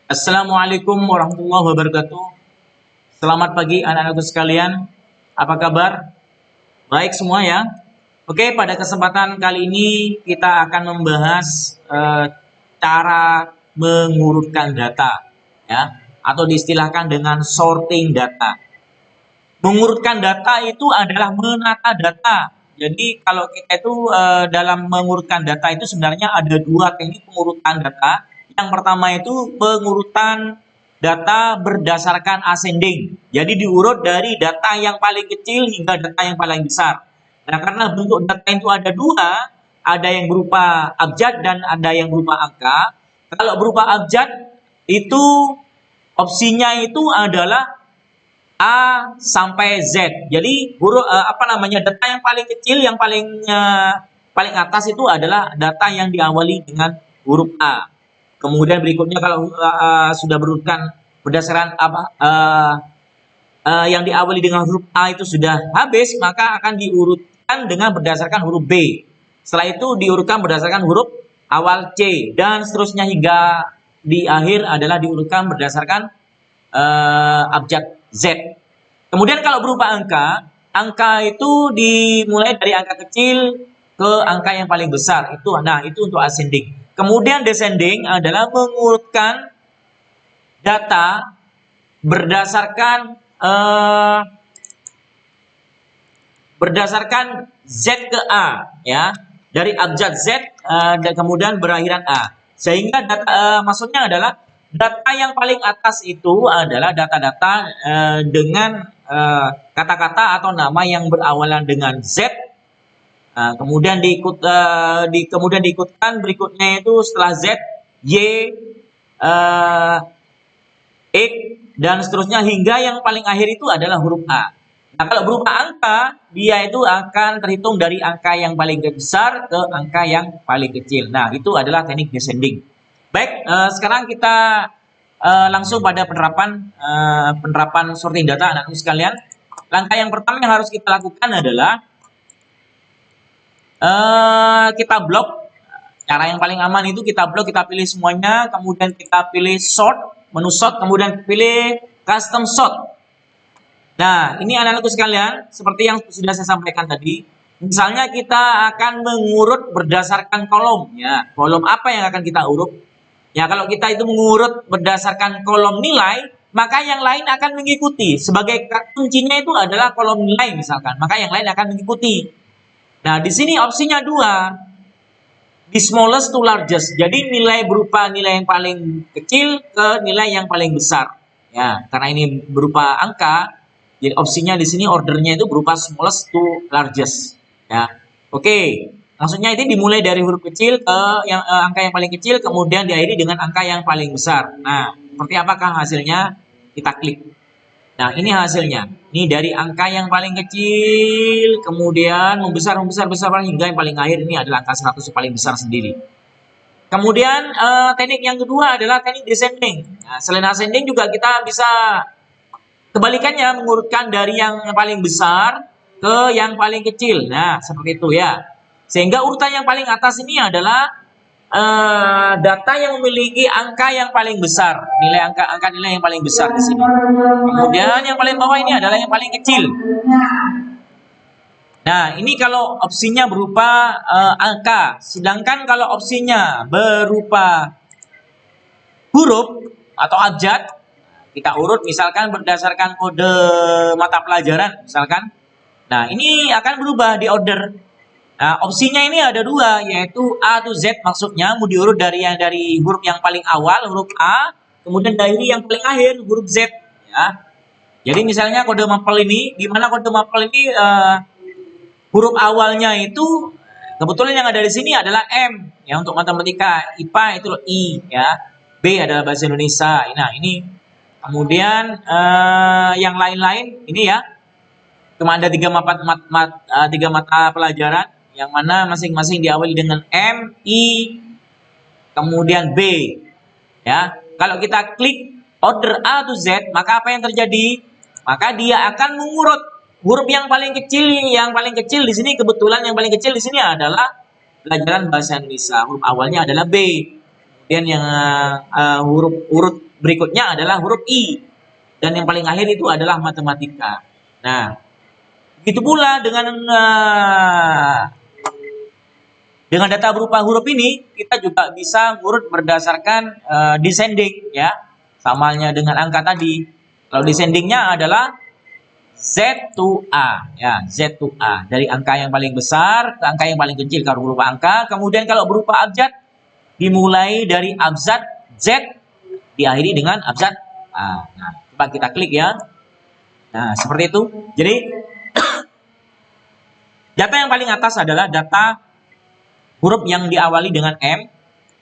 Assalamualaikum warahmatullahi wabarakatuh. Selamat pagi anak-anakku sekalian. Apa kabar? Baik semua ya. Oke, pada kesempatan kali ini kita akan membahas cara mengurutkan data ya, atau diistilahkan dengan sorting data. Mengurutkan data itu adalah menata data. Jadi kalau kita itu dalam mengurutkan data itu sebenarnya ada dua teknik pengurutan data. Yang pertama itu pengurutan data berdasarkan ascending. Jadi diurut dari data yang paling kecil hingga data yang paling besar. Nah, karena bentuk data itu ada dua, ada yang berupa abjad dan ada yang berupa angka. Kalau berupa abjad itu opsinya itu adalah A sampai Z. Jadi huruf data yang paling kecil, yang paling atas itu adalah data yang diawali dengan huruf A. Kemudian berikutnya kalau sudah berurutkan berdasarkan yang diawali dengan huruf A itu sudah habis, maka akan diurutkan dengan berdasarkan huruf B. Setelah itu diurutkan berdasarkan huruf awal C dan seterusnya hingga di akhir adalah diurutkan berdasarkan abjad Z. Kemudian kalau berupa angka, angka itu dimulai dari angka kecil ke angka yang paling besar. Itu untuk ascending. Kemudian descending adalah mengurutkan data berdasarkan Z ke A ya. Dari abjad Z dan kemudian berakhiran A. Sehingga maksudnya adalah data yang paling atas itu adalah data-data dengan kata-kata atau nama yang berawalan dengan Z. Kemudian diikutkan berikutnya itu setelah Z, Y, X dan seterusnya hingga yang paling akhir itu adalah huruf A. Nah, kalau berupa angka, dia itu akan terhitung dari angka yang paling besar ke angka yang paling kecil. Nah, itu adalah teknik descending. Baik, sekarang kita langsung pada penerapan sorting data anak-anak sekalian. Langkah yang pertama yang harus kita lakukan adalah kita blok. Cara yang paling aman itu kita blok, kita pilih semuanya, kemudian kita pilih sort, menu sort, kemudian pilih custom sort. Nah, ini anak-anakku sekalian, seperti yang sudah saya sampaikan tadi, misalnya kita akan mengurut berdasarkan kolom. Ya, kolom apa yang akan kita urut? Ya, kalau kita itu mengurut berdasarkan kolom nilai, maka yang lain akan mengikuti. Sebagai kuncinya itu adalah kolom nilai misalkan, maka yang lain akan mengikuti. Nah, di sini opsinya dua, the smallest to largest. Jadi nilai berupa nilai yang paling kecil ke nilai yang paling besar. Ya, karena ini berupa angka, jadi opsinya di sini ordernya itu berupa smallest to largest. Ya, oke. Maksudnya ini dimulai dari huruf kecil ke angka yang paling kecil, kemudian diakhiri dengan angka yang paling besar. Nah, seperti apakah hasilnya? Kita klik. Nah, ini hasilnya. Ini dari angka yang paling kecil, kemudian membesar hingga yang paling akhir ini adalah angka 100 yang paling besar sendiri. Kemudian teknik yang kedua adalah teknik descending. Nah, selain ascending juga kita bisa kebalikannya, mengurutkan dari yang paling besar ke yang paling kecil. Nah, seperti itu ya. Sehingga urutan yang paling atas ini adalah data yang memiliki angka yang paling besar, angka nilai yang paling besar di sini. Kemudian yang paling bawah ini adalah yang paling kecil. Nah, ini kalau opsinya berupa angka. Sedangkan kalau opsinya berupa huruf atau abjad, kita urut misalkan berdasarkan kode mata pelajaran misalkan. Nah, ini akan berubah di order. Nah, opsinya ini ada dua, yaitu A to Z, maksudnya mau diurut dari huruf yang paling awal, huruf A, kemudian dari yang paling akhir, huruf Z. Ya. Jadi misalnya kode mapel ini, di mana kode mapel ini huruf awalnya itu, kebetulan yang ada di sini adalah M, ya untuk matematika, IPA itu I, ya, B adalah bahasa Indonesia. Nah, ini kemudian yang lain-lain ini ya, cuma ada tiga mata pelajaran, yang mana masing-masing diawali dengan M, I, kemudian B. Ya, kalau kita klik order A to Z, maka apa yang terjadi? Maka dia akan mengurut huruf yang paling kecil. Yang paling kecil di sini kebetulan yang paling kecil di sini adalah pelajaran bahasa Indonesia. Huruf awalnya adalah B. Kemudian yang huruf urut berikutnya adalah huruf I. Dan yang paling akhir itu adalah matematika. Nah, begitu pula dengan data berupa huruf ini, kita juga bisa ngurut berdasarkan descending ya. Sama halnya dengan angka tadi. Kalau descendingnya adalah Z to A ya, Z to A. Dari angka yang paling besar ke angka yang paling kecil kalau berupa angka. Kemudian kalau berupa abjad dimulai dari abjad Z diakhiri dengan abjad A. Nah, coba kita klik ya. Nah, seperti itu. Jadi data yang paling atas adalah data huruf yang diawali dengan M,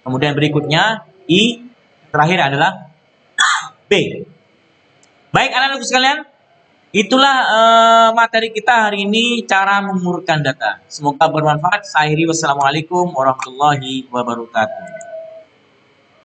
kemudian berikutnya I, terakhir adalah B. Baik anak-anakku sekalian, itulah materi kita hari ini, cara mengurutkan data. Semoga bermanfaat. Saya akhiri, wassalamualaikum warahmatullahi wabarakatuh.